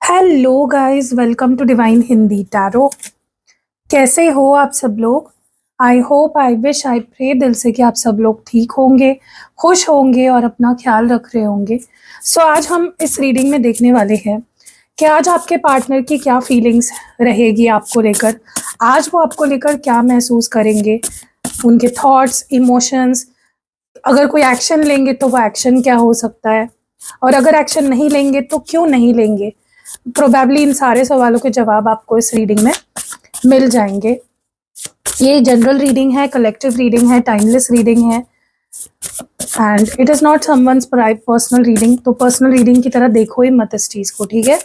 Hello guys, welcome to divine Hindi tarot. कैसे हो आप सब लोग? I hope, I wish, I pray दिल से कि आप सब लोग ठीक होंगे, खुश होंगे और अपना ख्याल रख रहे होंगे। सो आज हम इस रीडिंग में देखने वाले हैं कि आज आपके पार्टनर की क्या फीलिंग्स रहेगी आपको लेकर। आज वो आपको लेकर क्या महसूस करेंगे, उनके थॉट्स, इमोशंस। अगर कोई एक्शन लेंगे तो वो एक्शन क्या हो सकता है, और अगर एक्शन नहीं लेंगे तो क्यों नहीं लेंगे। प्रोबेबली इन सारे सवालों के जवाब आपको इस रीडिंग में मिल जाएंगे। ये जनरल रीडिंग है, कलेक्टिव रीडिंग है, टाइमलेस रीडिंग है and it is not someone's personal reading. तो पर्सनल रीडिंग की तरह देखो ही मत इस चीज़ को, ठीक है।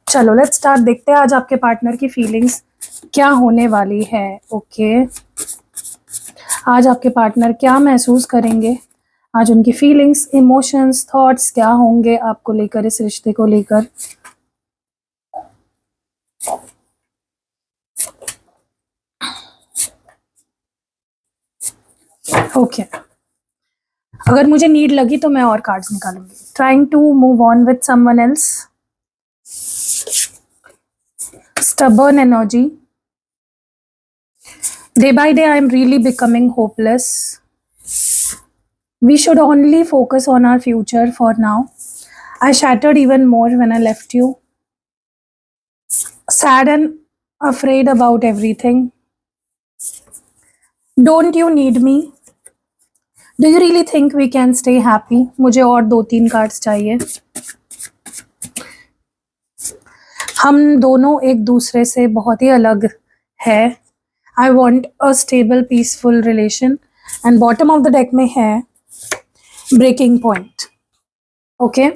चलो लेट्स स्टार्ट। देखते हैं आज आपके पार्टनर की फीलिंग्स क्या होने वाली है। ओके, आज आपके पार्टनर क्या महसूस करेंगे, आज उनकी फीलिंग्स, इमोशंस, थॉट्स क्या होंगे आपको लेकर, इस रिश्ते को लेकर। ओके, अगर मुझे नीड लगी तो मैं और कार्ड्स निकालूंगी। Trying to move on with someone else, stubborn energy, day by day I am really becoming hopeless, we should only focus on our future for now, I shattered even more when I left you, sad and afraid about everything, don't you need me, do you really think we can stay happy। मुझे और 2-3 cards चाहिए। हम दोनों एक दूसरे से बहुत ही अलग है। I want a stable peaceful relation and bottom of the deck में है ब्रेकिंग पॉइंट। ओके,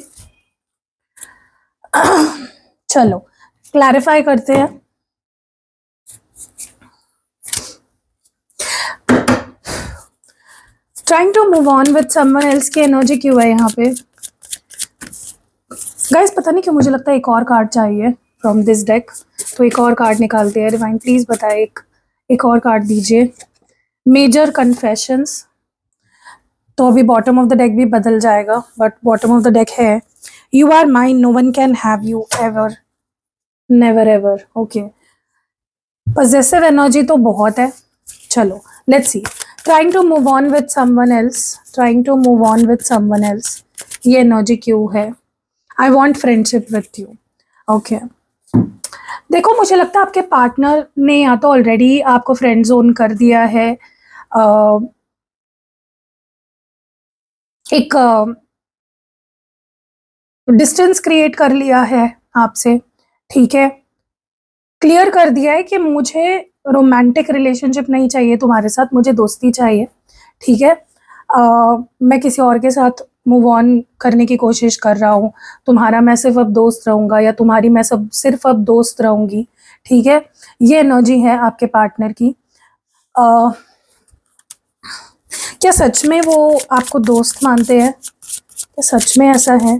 चलो क्लैरिफाई करते हैं। Trying to move on with someone else की एनर्जी क्यों है यहाँ पे गाइस? पता नहीं क्यों मुझे लगता है एक और कार्ड चाहिए फ्रॉम दिस डेक, तो एक और कार्ड निकालते हैं। डिवाइन प्लीज बताए, एक और कार्ड दीजिए। Major confessions. तो अभी बॉटम ऑफ द डेक भी बदल जाएगा, but bottom of the deck है you are mine, no one can have you ever, never ever. Okay, possessive energy तो बहुत है। चलो let's see. Trying to move on with someone else, trying to move on with someone else, ये energy क्यों है? I want friendship with you. Okay, देखो मुझे लगता है आपके पार्टनर ने या तो ऑलरेडी आपको फ्रेंड जोन कर दिया है, एक डिस्टेंस क्रिएट कर लिया है आपसे, ठीक है। क्लियर कर दिया है कि मुझे रोमांटिक रिलेशनशिप नहीं चाहिए तुम्हारे साथ, मुझे दोस्ती चाहिए, ठीक है। मैं किसी और के साथ मूव ऑन करने की कोशिश कर रहा हूँ, तुम्हारा मैं सिर्फ अब दोस्त रहूँगा या तुम्हारी मैं सब सिर्फ अब दोस्त रहूँगी, ठीक है। ये एनर्जी है आपके पार्टनर की। क्या सच में वो आपको दोस्त मानते हैं? क्या सच में ऐसा है?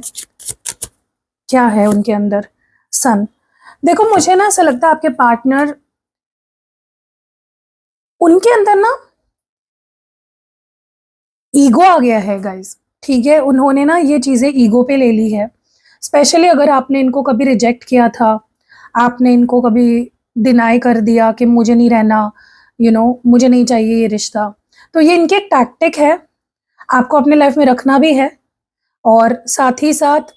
क्या है उनके अंदर? सन, देखो मुझे ना ऐसा लगता है आपके पार्टनर, उनके अंदर ना ईगो आ गया है गाइस, ठीक है। उन्होंने ना ये चीज़ें ईगो पे ले ली है। स्पेशली अगर आपने इनको कभी रिजेक्ट किया था, आपने इनको कभी डिनाई कर दिया कि मुझे नहीं रहना, मुझे नहीं चाहिए ये रिश्ता, तो ये इनकी एक टैक्टिक है, आपको अपने लाइफ में रखना भी है और साथ ही साथ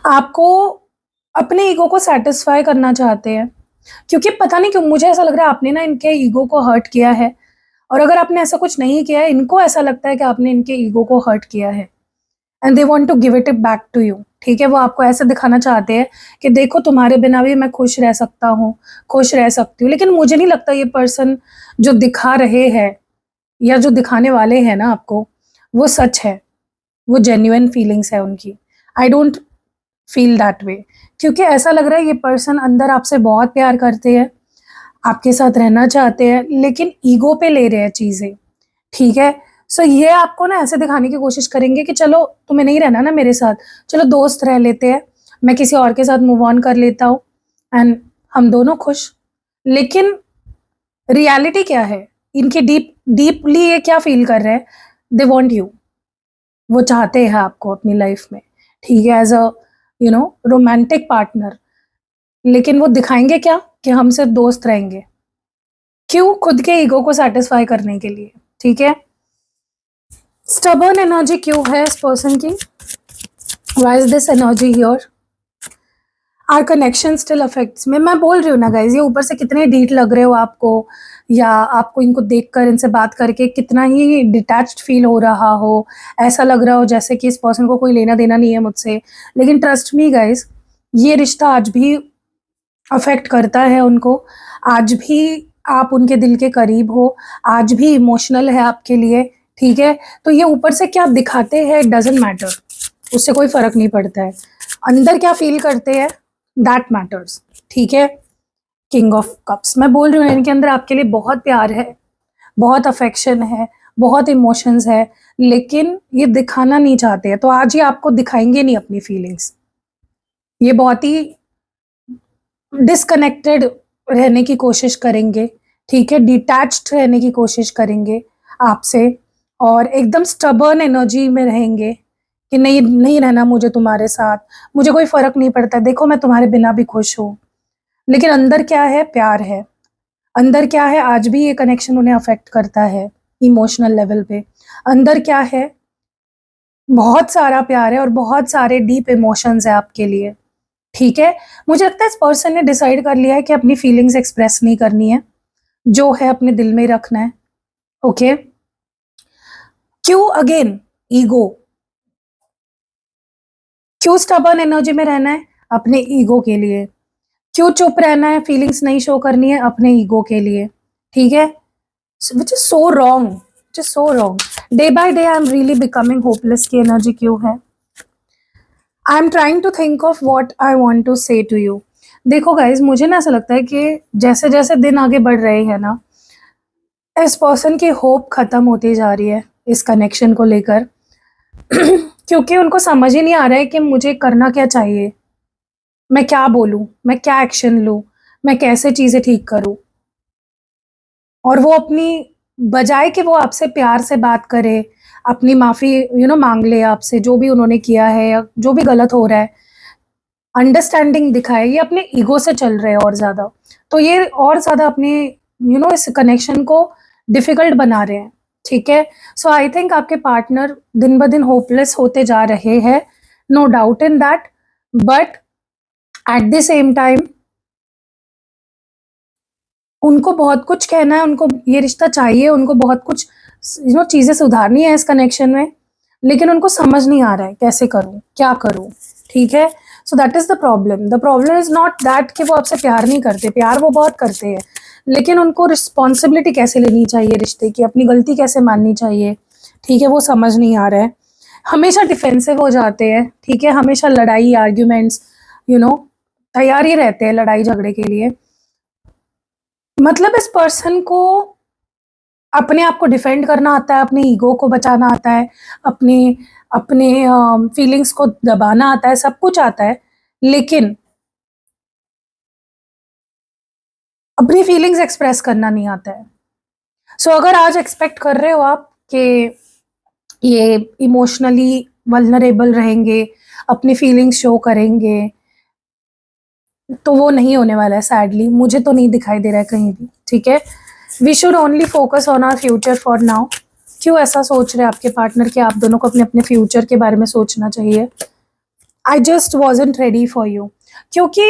आपको अपने ईगो को सेटिस्फाई करना चाहते हैं। क्योंकि पता नहीं क्यों मुझे ऐसा लग रहा है आपने ना इनके ईगो को हर्ट किया है, और अगर आपने ऐसा कुछ नहीं किया है, इनको ऐसा लगता है कि आपने इनके ईगो को हर्ट किया है and they want to give it back to you, ठीक है। वो आपको ऐसे दिखाना चाहते हैं कि देखो तुम्हारे बिना भी मैं खुश रह सकता हूँ, खुश रह सकती हूँ। लेकिन मुझे नहीं लगता ये पर्सन जो दिखा रहे हैं या जो दिखाने वाले हैं ना आपको, वो सच है, वो जेन्युइन फीलिंग्स है उनकी। I don't feel that way, क्योंकि ऐसा लग रहा है ये पर्सन अंदर आपसे बहुत प्यार करते हैं, आपके साथ रहना चाहते हैं, लेकिन ईगो पे ले रहे हैं चीज़ें, ठीक है। सो ये आपको ना ऐसे दिखाने की कोशिश करेंगे कि चलो तुम्हें नहीं रहना ना मेरे साथ, चलो दोस्त रह लेते हैं, मैं किसी और के साथ मूव ऑन कर लेता हूँ एंड हम दोनों खुश। लेकिन रियलिटी क्या है इनकी? डीपली ये क्या फील कर रहे हैं? दे वॉन्ट यू, वो चाहते हैं आपको अपनी लाइफ में, ठीक है, एज अ रोमांटिक पार्टनर। लेकिन वो दिखाएंगे क्या कि हम सिर्फ दोस्त रहेंगे। क्यों? खुद के ईगो को सेटिस्फाई करने के लिए। ठीक है, स्टबर्न एनर्जी क्यों है इस पर्सन की? Why is this energy here? Our connection still affects में। मैं बोल रही हूँ ना गाइज, ये ऊपर से कितने ढीठ लग रहे हो आपको, या आपको इनको देखकर, इनसे बात करके कितना ही डिटैच्ड फील हो रहा हो, ऐसा लग रहा हो जैसे कि इस पर्सन को कोई लेना देना नहीं है मुझसे। लेकिन ट्रस्ट मी गाइज, ये रिश्ता आज भी अफेक्ट करता है उनको। आज भी आप उनके दिल के करीब हो, आज भी इमोशनल है आपके लिए। ठीक है, तो ये ऊपर से क्या दिखाते हैं डजंट मैटर, उससे कोई फर्क नहीं पड़ता है। अंदर क्या फील करते हैं दैट मैटर्स। ठीक है, किंग ऑफ कप्स, मैं बोल रही हूँ इनके अंदर आपके लिए बहुत प्यार है, बहुत अफेक्शन है, बहुत इमोशंस है, लेकिन ये दिखाना नहीं चाहते हैं। तो आज ये आपको दिखाएंगे नहीं अपनी फीलिंग्स। ये बहुत ही डिसकनेक्टेड रहने की कोशिश करेंगे। ठीक है, डिटैच्ड रहने की कोशिश करेंगे आपसे, और एकदम स्टबर्न एनर्जी में रहेंगे कि नहीं नहीं रहना मुझे तुम्हारे साथ, मुझे कोई फर्क नहीं पड़ता, देखो मैं तुम्हारे बिना भी खुश हूँ। लेकिन अंदर क्या है? प्यार है। अंदर क्या है? आज भी ये कनेक्शन उन्हें अफेक्ट करता है इमोशनल लेवल पे। अंदर क्या है? बहुत सारा प्यार है और बहुत सारे डीप इमोशंस है आपके लिए। ठीक है, मुझे लगता है इस पर्सन ने डिसाइड कर लिया है कि अपनी फीलिंग्स एक्सप्रेस नहीं करनी है, जो है अपने दिल में रखना है। ओके, क्यों अगेन ईगो? क्यों स्टबर्न एनर्जी में रहना है? अपने ईगो के लिए। क्यों चुप रहना है? फीलिंग्स नहीं शो करनी है अपने ईगो के लिए। ठीक है, which is so wrong, which is so wrong. Day by day I am really becoming hopeless की एनर्जी क्यों है? I am trying to think of what I want to say to you. देखो guys, मुझे ना ऐसा लगता है कि जैसे जैसे दिन आगे बढ़ रहे हैं ना, इस पर्सन की होप खत्म होती जा रही है इस कनेक्शन को लेकर। क्योंकि उनको समझ ही नहीं आ रहा है कि मुझे करना क्या चाहिए, मैं क्या बोलूं, मैं क्या एक्शन लूं, मैं कैसे चीजें ठीक करूं। और वो अपनी, बजाय कि वो आपसे प्यार से बात करे, अपनी माफी मांग ले आपसे, जो भी उन्होंने किया है या जो भी गलत हो रहा है, अंडरस्टैंडिंग दिखाए, ये अपने ईगो से चल रहे हैं और ज्यादा। तो ये और ज्यादा अपने इस कनेक्शन को डिफिकल्ट बना रहे हैं। ठीक है, सो आई थिंक आपके पार्टनर दिन ब दिन होपलेस होते जा रहे हैं, no doubt in that. But at the same time उनको बहुत कुछ कहना है, उनको ये रिश्ता चाहिए, उनको बहुत कुछ चीजें सुधारनी है इस कनेक्शन में, लेकिन उनको समझ नहीं आ रहा है कैसे करूं, क्या करूं। ठीक है, so that is the problem. The problem is not that कि वो आपसे प्यार नहीं करते, प्यार वो बहुत करते हैं, लेकिन उनको रिस्पॉन्सिबिलिटी कैसे लेनी चाहिए रिश्ते की, अपनी गलती कैसे माननी चाहिए, ठीक है, वो समझ नहीं आ रहा है। हमेशा डिफेंसिव हो जाते हैं। ठीक है, हमेशा लड़ाई, आर्ग्यूमेंट्स, यू नो तैयार ही रहते हैं लड़ाई झगड़े के लिए। मतलब इस पर्सन को अपने आप को डिफेंड करना आता है, अपने ईगो को बचाना आता है, अपने अपने फीलिंग्स को दबाना आता है, सब कुछ आता है, लेकिन अपनी फीलिंग्स एक्सप्रेस करना नहीं आता है। सो अगर आज एक्सपेक्ट कर रहे हो आप कि ये इमोशनली वल्नरेबल रहेंगे, अपनी फीलिंग्स शो करेंगे, तो वो नहीं होने वाला है। सैडली मुझे तो नहीं दिखाई दे रहा है कहीं भी। ठीक है, we should only focus on our future for now. क्यों ऐसा सोच रहे हैं आपके पार्टनर कि आप दोनों को अपने अपने फ्यूचर के बारे में सोचना चाहिए? I just wasn't ready for you. क्योंकि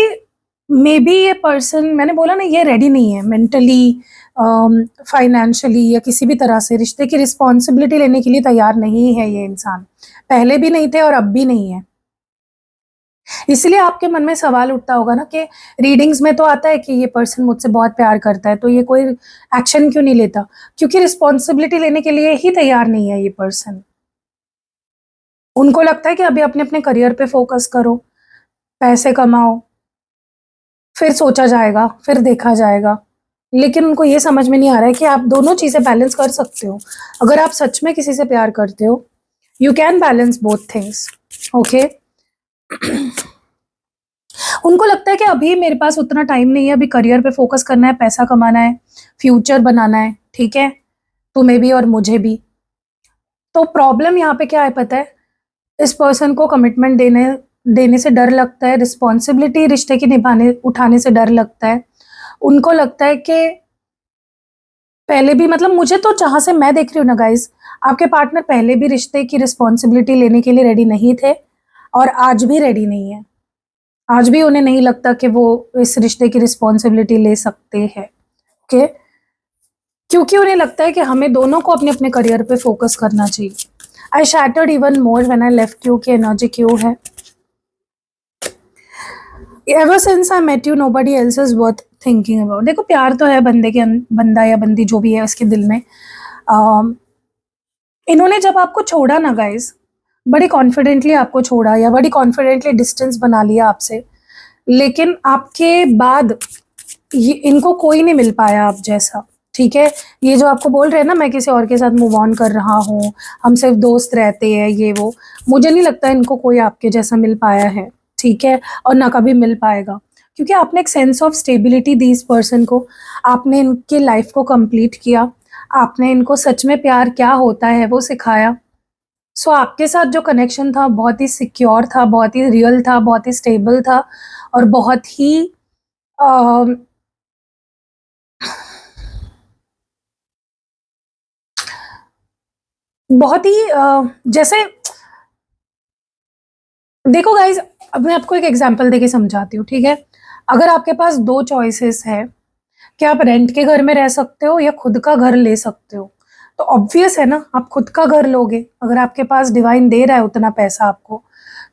मे बी ये पर्सन, मैंने बोला ना, ये रेडी नहीं है मेंटली, फाइनेंशियली या किसी भी तरह से रिश्ते की रिस्पॉन्सिबिलिटी लेने के लिए तैयार नहीं है ये इंसान। पहले भी नहीं थे और अब भी नहीं है। इसलिए आपके मन में सवाल उठता होगा ना कि रीडिंग्स में तो आता है कि ये पर्सन मुझसे बहुत प्यार करता है, तो ये कोई एक्शन क्यों नहीं लेता? क्योंकि रिस्पॉन्सिबिलिटी लेने के लिए ही तैयार नहीं है ये पर्सन। उनको लगता है कि अभी अपने अपने करियर पे फोकस करो, पैसे कमाओ, फिर सोचा जाएगा, फिर देखा जाएगा। लेकिन उनको ये समझ में नहीं आ रहा है कि आप दोनों चीजें बैलेंस कर सकते हो। अगर आप सच में किसी से प्यार करते हो, you can balance both things. Okay, उनको लगता है कि अभी मेरे पास उतना टाइम नहीं है, अभी करियर पे फोकस करना है, पैसा कमाना है, फ्यूचर बनाना है। ठीक है, तुम्हें भी और मुझे भी। तो प्रॉब्लम यहाँ पे क्या है पता है? इस पर्सन को कमिटमेंट देने से डर लगता है, रिस्पॉन्सिबिलिटी रिश्ते की उठाने से डर लगता है। उनको लगता है कि पहले भी, मतलब मुझे तो जहाँ से मैं देख रही हूँ ना गाइज, आपके पार्टनर पहले भी रिश्ते की रिस्पॉन्सिबिलिटी लेने के लिए रेडी नहीं थे और आज भी रेडी नहीं है। आज भी उन्हें नहीं लगता कि वो इस रिश्ते की रिस्पॉन्सिबिलिटी ले सकते हैं। ओके, क्योंकि उन्हें लगता है कि हमें दोनों को अपने अपने करियर पे फोकस करना चाहिए। I shattered even more when I left you की एनर्जी क्यों है? Ever since I met you nobody else is worth thinking about. देखो, प्यार तो है बंदा या बंदी जो भी है उसके दिल में। इन्होंने जब आपको छोड़ा ना गाइज, बड़ी कॉन्फिडेंटली आपको छोड़ा या बड़ी कॉन्फिडेंटली डिस्टेंस बना लिया आपसे, लेकिन आपके बाद इनको कोई नहीं मिल पाया आप जैसा। ठीक है, ये जो आपको बोल रहे हैं ना मैं किसी और के साथ मूव ऑन कर रहा हूँ, हम सिर्फ दोस्त रहते हैं, ये वो, मुझे नहीं लगता इनको कोई आपके जैसा मिल पाया है। ठीक है, और ना कभी मिल पाएगा, क्योंकि आपने एक सेंस ऑफ स्टेबिलिटी दी इस पर्सन को। आपने इनकी लाइफ को कंप्लीट किया, आपने इनको सच में प्यार क्या होता है वो सिखाया। सो आपके साथ जो कनेक्शन था बहुत ही सिक्योर था, बहुत ही रियल था, बहुत ही स्टेबल था, और बहुत ही बहुत ही जैसे, देखो गाइज, अब मैं आपको एक एग्जांपल देके समझाती हूँ। ठीक है, अगर आपके पास दो चॉइसेस है कि आप रेंट के घर में रह सकते हो या खुद का घर ले सकते हो, तो ऑब्वियस है ना आप खुद का घर लोगे। अगर आपके पास डिवाइन दे रहा है उतना पैसा आपको,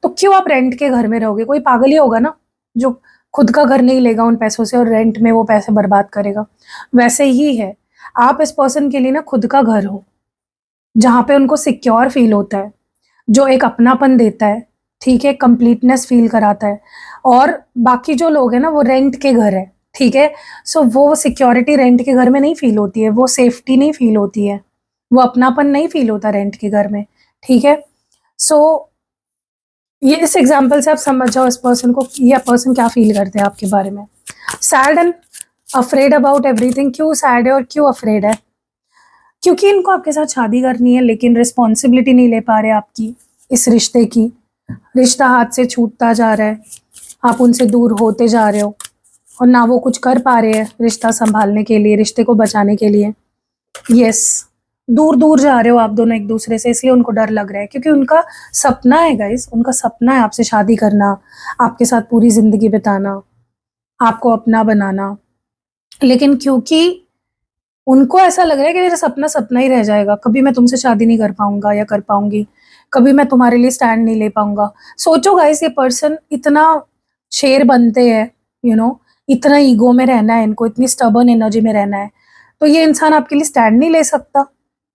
तो क्यों आप रेंट के घर में रहोगे? कोई पागल ही होगा ना जो खुद का घर नहीं लेगा उन पैसों से और रेंट में वो पैसे बर्बाद करेगा। वैसे ही है, आप इस पर्सन के लिए ना खुद का घर हो, जहाँ पे उनको सिक्योर फील होता है, जो एक अपनापन देता है। ठीक है, कंप्लीटनेस फील कराता है। और बाकी जो लोग हैं ना वो रेंट के घर है। ठीक है, सो वो सिक्योरिटी रेंट के घर में नहीं फील होती है, वो सेफ्टी नहीं फील होती है, वो अपनापन नहीं फील होता रेंट के घर में। ठीक है, सो ये इस एग्जाम्पल से आप समझ जाओ इस पर्सन को, ये पर्सन क्या फील करते हैं आपके बारे में। Sad and afraid about everything. क्यों सैड है और क्यों अफ्रेड है? क्योंकि इनको आपके साथ शादी करनी है, लेकिन रिस्पॉन्सिबिलिटी नहीं ले पा रहे आपकी इस रिश्ते की। रिश्ता हाथ से छूटता जा रहा है, आप उनसे दूर होते जा रहे हो, और ना वो कुछ कर पा रहे हैं रिश्ता संभालने के लिए, रिश्ते को बचाने के लिए। यस, दूर दूर जा रहे हो आप दोनों एक दूसरे से, इसलिए उनको डर लग रहा है, क्योंकि उनका सपना है गाइस, उनका सपना है आपसे शादी करना, आपके साथ पूरी जिंदगी बिताना, आपको अपना बनाना। लेकिन क्योंकि उनको ऐसा लग रहा है कि मेरा सपना सपना ही रह जाएगा, कभी मैं तुमसे शादी नहीं कर पाऊंगा या कर पाऊंगी, कभी मैं तुम्हारे लिए स्टैंड नहीं ले पाऊंगा। सोचो गाइस, ये पर्सन इतना शेर बनते हैं, इतना ईगो में रहना है इनको, इतनी स्टबर्न एनर्जी में रहना है, तो ये इंसान आपके लिए स्टैंड नहीं ले सकता,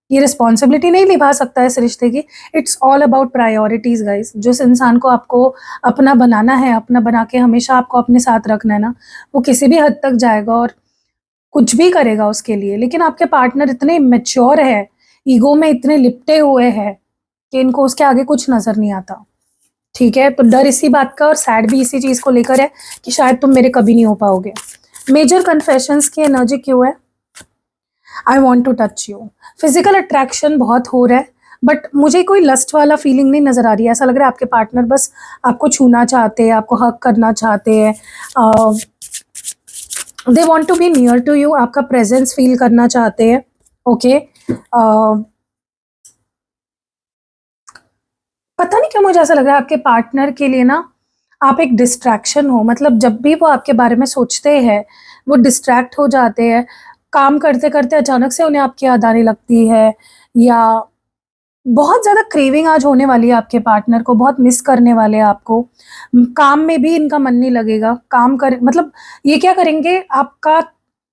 ये रिस्पॉन्सिबिलिटी नहीं निभा सकता है इस रिश्ते की। It's all about priorities guys. जिस इंसान को आपको अपना बनाना है, अपना बना के हमेशा आपको अपने साथ रखना है ना, वो किसी भी हद तक जाएगा और कुछ भी करेगा उसके लिए। लेकिन आपके पार्टनर इतने मैच्योर है, ईगो में इतने लिपटे हुए हैं कि इनको उसके आगे कुछ नजर नहीं आता। ठीक है, तो डर इसी बात का और सैड भी इसी चीज को लेकर है कि शायद तुम मेरे कभी नहीं हो पाओगे। मेजर कन्फेशंस की एनर्जी क्यों है? I want to touch you. Physical attraction बहुत हो रहा है, बट मुझे कोई लस्ट वाला फीलिंग नहीं नजर आ रही है। ऐसा लग रहा है आपके पार्टनर बस आपको छूना चाहते हैं, आपको हक करना चाहते हैं, they want to be near to you, आपका प्रेजेंस फील करना चाहते हैं। ओके, पता नहीं क्यों मुझे ऐसा लग रहा है आपके पार्टनर के लिए ना आप एक डिस्ट्रैक्शन हो। मतलब जब भी वो आपके बारे में सोचते हैं वो डिस्ट्रैक्ट हो जाते हैं, काम करते करते अचानक से उन्हें आपकी याद आने लगती है, या बहुत ज़्यादा क्रेविंग आज होने वाली है आपके पार्टनर को, बहुत मिस करने वाले हैं आपको। काम में भी इनका मन नहीं लगेगा, काम कर मतलब ये क्या करेंगे,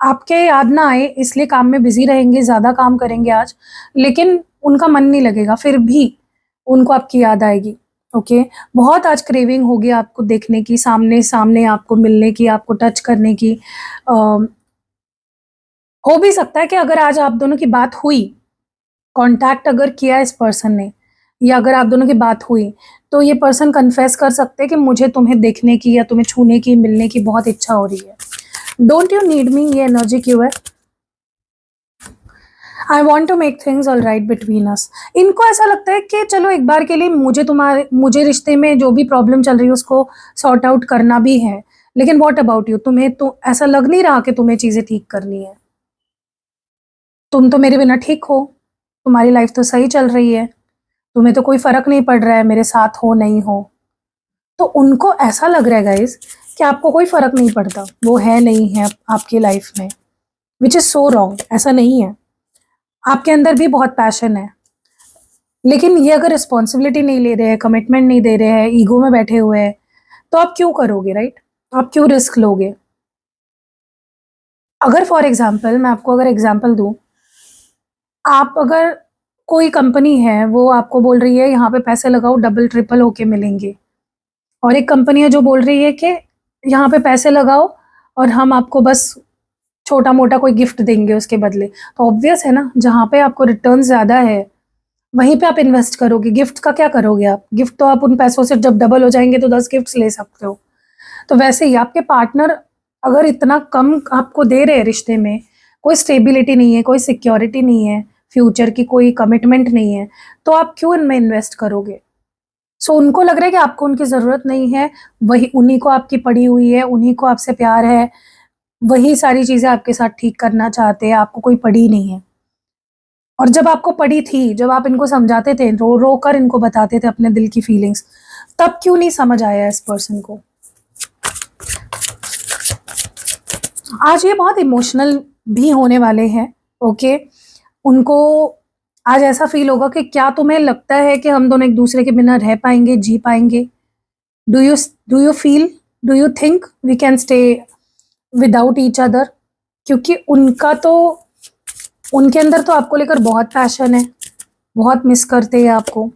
आपके याद ना आए इसलिए काम में बिजी रहेंगे, ज़्यादा काम करेंगे आज, लेकिन उनका मन नहीं लगेगा, फिर भी उनको आपकी याद आएगी। ओके, बहुत आज क्रेविंग होगी आपको देखने की, सामने सामने आपको मिलने की, आपको टच करने की। हो भी सकता है कि अगर आज आप दोनों की बात हुई, कांटेक्ट अगर किया इस पर्सन ने, या अगर आप दोनों की बात हुई, तो ये पर्सन कन्फेस कर सकते हैं कि मुझे तुम्हें देखने की या तुम्हें छूने की, मिलने की बहुत इच्छा हो रही है। डोंट यू नीड मी, ये एनर्जी क्यों है? I want to make things all right between us. इनको ऐसा लगता है कि चलो एक बार के लिए मुझे रिश्ते में जो भी प्रॉब्लम चल रही है उसको सॉर्ट आउट करना भी है, लेकिन वॉट अबाउट यू, तुम्हें तो ऐसा लग नहीं रहा कि तुम्हें चीजें ठीक करनी है? तुम तो मेरे बिना ठीक हो, तुम्हारी लाइफ तो सही चल रही है, तुम्हें तो कोई फर्क नहीं पड़ रहा है मेरे साथ हो नहीं हो। तो उनको ऐसा लग रहा है गाइज कि आपको कोई फर्क नहीं पड़ता, वो है नहीं है आपकी लाइफ में, विच इज सो रॉन्ग। ऐसा नहीं है, आपके अंदर भी बहुत पैशन है, लेकिन ये अगर रिस्पॉन्सिबिलिटी नहीं ले रहे हैं, कमिटमेंट नहीं दे रहे हैं, ईगो में बैठे हुए हैं, तो आप क्यों करोगे, राइट? आप क्यों रिस्क लोगे? अगर फॉर एग्जाम्पल मैं आपको अगर एग्जाम्पल दूं, आप अगर कोई कंपनी है वो आपको बोल रही है यहाँ पे पैसे लगाओ डबल ट्रिपल होके मिलेंगे, और एक कंपनी है जो बोल रही है कि यहाँ पे पैसे लगाओ और हम आपको बस छोटा मोटा कोई गिफ्ट देंगे उसके बदले, तो ऑब्वियस है ना जहाँ पे आपको रिटर्न ज़्यादा है वहीं पे आप इन्वेस्ट करोगे। गिफ्ट का क्या करोगे आप? गिफ्ट तो आप उन पैसों से जब डबल हो जाएंगे तो 10 गिफ्ट्स ले सकते हो। तो वैसे ही आपके पार्टनर अगर इतना कम आपको दे रहे हैं रिश्ते में, कोई स्टेबिलिटी नहीं है, कोई सिक्योरिटी नहीं है, फ्यूचर की कोई कमिटमेंट नहीं है, तो आप क्यों इनमें इन्वेस्ट करोगे? सो उनको लग रहा है कि आपको उनकी ज़रूरत नहीं है, वही उन्हीं को आपकी पड़ी हुई है, उन्हीं को आपसे प्यार है, वही सारी चीज़ें आपके साथ ठीक करना चाहते हैं, आपको कोई पड़ी नहीं है। और जब आपको पड़ी थी, जब आप इनको समझाते थे, रो रो कर इनको बताते थे अपने दिल की फीलिंग्स, तब क्यों नहीं समझ आया इस पर्सन को? आज ये बहुत इमोशनल भी होने वाले हैं, ओके? उनको आज ऐसा फील होगा कि क्या तुम्हें लगता है कि हम दोनों एक दूसरे के बिना रह पाएंगे, जी पाएंगे? Do you do you feel, do you think we can stay without each other? क्योंकि उनके अंदर तो आपको लेकर बहुत पैशन है, बहुत मिस करते हैं आपको।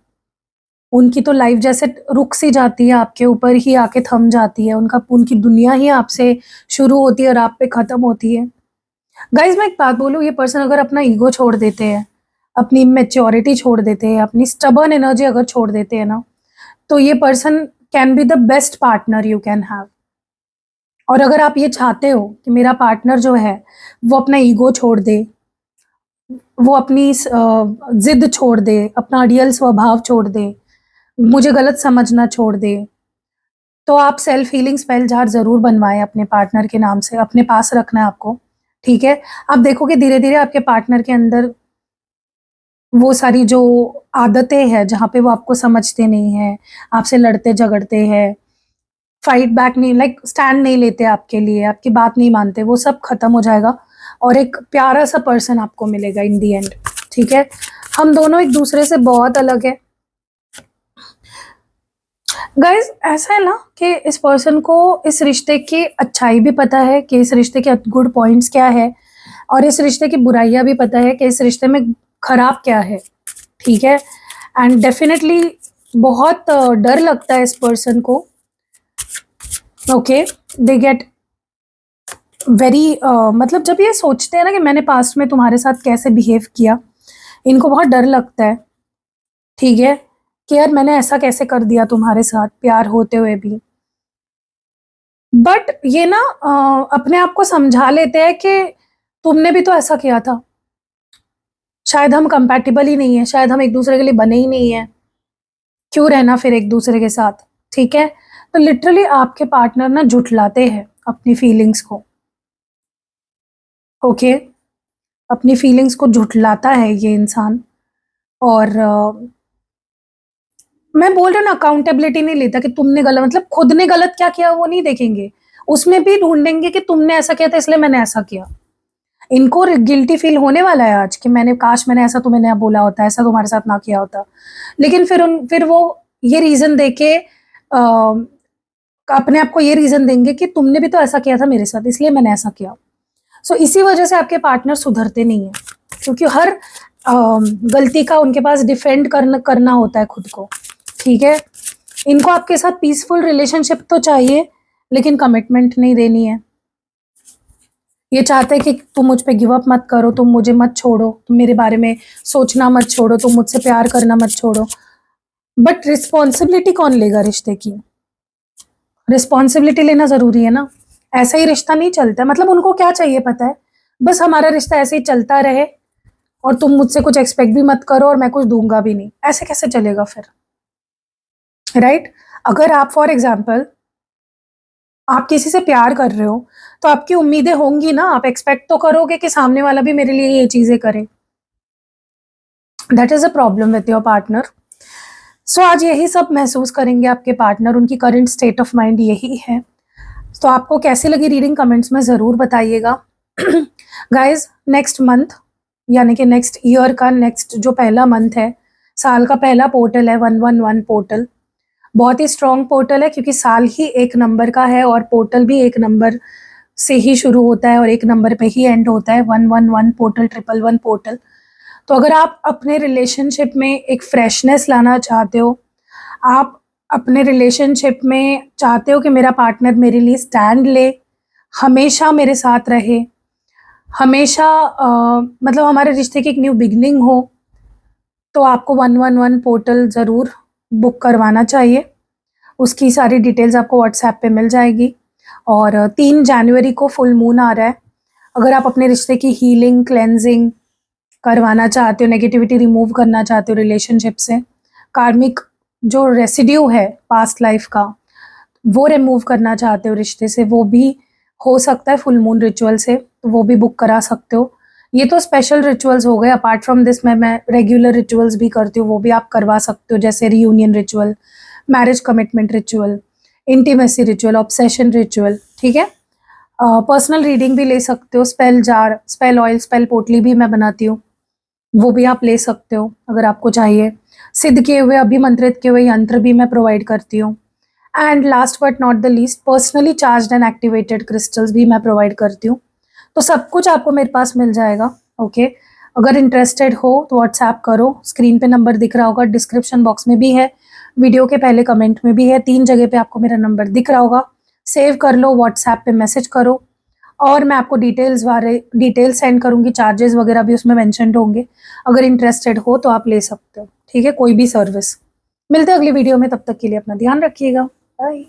उनकी तो लाइफ जैसे रुक सी जाती है, आपके ऊपर ही आके थम जाती है, उनकी दुनिया ही आपसे शुरू होती है और आप पे खत्म होती है। गाइज मैं एक बात बोलूँ, ये पर्सन अगर अपना ईगो छोड़ देते हैं, अपनी मेच्योरिटी छोड़ देते हैं, अपनी स्टबर्न एनर्जी अगर छोड़ देते हैं ना, तो ये person can be the best partner you can have. और अगर आप ये चाहते हो कि मेरा पार्टनर जो है वो अपना ईगो छोड़ दे, वो अपनी जिद छोड़ दे, अपना अड़ियल स्वभाव छोड़ दे, मुझे गलत समझना छोड़ दे, तो आप सेल्फ हीलिंग स्पेल जार ज़रूर बनवाएं अपने पार्टनर के नाम से, अपने पास रखना है आपको, ठीक है? आप देखोगे धीरे धीरे आपके पार्टनर के अंदर वो सारी जो आदतें हैं जहाँ पे वो आपको समझते नहीं हैं, आपसे लड़ते झगड़ते हैं, फाइट बैक नहीं, लाइक स्टैंड नहीं लेते आपके लिए, आपकी बात नहीं मानते, वो सब खत्म हो जाएगा और एक प्यारा सा पर्सन आपको मिलेगा इन दी एंड, ठीक है? हम दोनों एक दूसरे से बहुत अलग है गाइज। ऐसा है ना कि इस पर्सन को इस रिश्ते की अच्छाई भी पता है कि इस रिश्ते के गुड पॉइंट्स क्या है, और इस रिश्ते की बुराइयां भी पता है कि इस रिश्ते में खराब क्या है, ठीक है? एंड डेफिनेटली बहुत डर लगता है इस पर्सन को, ओके? दे गेट वेरी मतलब जब ये सोचते हैं ना कि मैंने पास्ट में तुम्हारे साथ कैसे बिहेव किया, इनको बहुत डर लगता है, ठीक है? कि यार मैंने ऐसा कैसे कर दिया तुम्हारे साथ प्यार होते हुए भी। बट ये ना अपने आप को समझा लेते हैं कि तुमने भी तो ऐसा किया था, शायद हम कंपैटिबल ही नहीं है, शायद हम एक दूसरे के लिए बने ही नहीं है, क्यों रहना फिर एक दूसरे के साथ, ठीक है? तो लिटरली आपके पार्टनर ना झुठलाते हैं अपनी फीलिंग्स को, ओके? अपनी फीलिंग्स को झुठलाता है ये इंसान। और मैं बोल रही हूँ ना, अकाउंटेबिलिटी नहीं लेता कि तुमने गलत, मतलब खुद ने गलत क्या किया वो नहीं देखेंगे, उसमें भी ढूंढेंगे कि तुमने ऐसा किया था इसलिए मैंने ऐसा किया। इनको गिल्टी फील होने वाला है आज कि मैंने काश मैंने ऐसा तुम्हें ना बोला होता, ऐसा तुम्हारे साथ ना किया होता, लेकिन फिर वो ये रीजन देके अपने आप को ये रीजन देंगे कि तुमने भी तो ऐसा किया था मेरे साथ इसलिए मैंने ऐसा किया। सो इसी वजह से आपके पार्टनर सुधरते नहीं है, क्योंकि हर गलती का उनके पास डिफेंड करना होता है खुद को, ठीक है? इनको आपके साथ पीसफुल रिलेशनशिप तो चाहिए, लेकिन कमिटमेंट नहीं देनी है। ये चाहते हैं कि तुम मुझ पे गिव अप मत करो, तुम मुझे मत छोड़ो, तुम मेरे बारे में सोचना मत छोड़ो, तुम मुझसे प्यार करना मत छोड़ो। बट रिस्पॉन्सिबिलिटी कौन लेगा रिश्ते की? रिस्पॉन्सिबिलिटी लेना जरूरी है ना, ऐसा ही रिश्ता नहीं चलता। मतलब उनको क्या चाहिए पता है? बस हमारा रिश्ता ऐसे ही चलता रहे, और तुम मुझसे कुछ एक्सपेक्ट भी मत करो और मैं कुछ दूंगा भी नहीं, ऐसे कैसे चलेगा फिर, राइट? अगर आप फॉर एग्जाम्पल आप किसी से प्यार कर रहे हो तो आपकी उम्मीदें होंगी ना, आप एक्सपेक्ट तो करोगे कि सामने वाला भी मेरे लिए ये चीजें करे। That is a problem with your partner. So आज यही सब महसूस करेंगे आपके पार्टनर, उनकी करंट स्टेट ऑफ माइंड यही है। तो आपको कैसी लगी रीडिंग कमेंट्स में ज़रूर बताइएगा। गाइज नेक्स्ट मंथ यानी कि नेक्स्ट ईयर का नेक्स्ट जो पहला मंथ है, साल का पहला पोर्टल है 111 पोर्टल। बहुत ही स्ट्रॉन्ग पोर्टल है क्योंकि साल ही एक नंबर का है और पोर्टल भी एक नंबर से ही शुरू होता है और एक नंबर पे ही एंड होता है, 111 पोर्टल, 111 पोर्टल। तो अगर आप अपने रिलेशनशिप में एक फ्रेशनेस लाना चाहते हो, आप अपने रिलेशनशिप में चाहते हो कि मेरा पार्टनर मेरे लिए स्टैंड ले, हमेशा मेरे साथ रहे, हमेशा मतलब हमारे रिश्ते की एक न्यू बिगनिंग हो, तो आपको 111 पोर्टल ज़रूर बुक करवाना चाहिए। उसकी सारी डिटेल्स आपको व्हाट्सएप पे मिल जाएगी। और 3 जनवरी को फुल मून आ रहा है। अगर आप अपने रिश्ते की हीलिंग, क्लेंजिंग करवाना चाहते हो, नेगेटिविटी रिमूव करना चाहते हो रिलेशनशिप से, कार्मिक जो रेसिड्यू है पास्ट लाइफ का वो रिमूव करना चाहते हो रिश्ते से, वो भी हो सकता है फुल मून रिचुअल से, तो वो भी बुक करा सकते हो। ये तो स्पेशल रिचुअल्स हो गए। अपार्ट फ्रॉम दिस मैं रेगुलर रिचुअल्स भी करती हूँ, वो भी आप करवा सकते हो, जैसे reunion ritual, marriage commitment ritual, intimacy ritual, obsession ritual, ठीक है। पर्सनल रीडिंग भी ले सकते हो, spell jar, spell oil, spell पोटली भी मैं बनाती हूँ, वो भी आप ले सकते हो अगर आपको चाहिए। सिद्ध किए हुए, अभिमंत्रित किए हुए यंत्र भी मैं प्रोवाइड करती हूँ। And last but not the least, personally charged and activated crystals भी मैं प्रोवाइड करती हूँ। तो सब कुछ आपको मेरे पास मिल जाएगा, ओके। अगर इंटरेस्टेड हो तो व्हाट्सएप करो, स्क्रीन पे नंबर दिख रहा होगा, डिस्क्रिप्शन बॉक्स में भी है, वीडियो के पहले कमेंट में भी है, 3 जगह पे आपको मेरा नंबर दिख रहा होगा। सेव कर लो, व्हाट्सएप पे मैसेज करो और मैं आपको डिटेल्स सेंड करूँगी, चार्जेस वगैरह भी उसमें मेंशन्ड होंगे। अगर इंटरेस्टेड हो तो आप ले सकते हो, ठीक है, कोई भी सर्विस। मिलते हैं अगली वीडियो में, तब तक के लिए अपना ध्यान रखिएगा, बाय।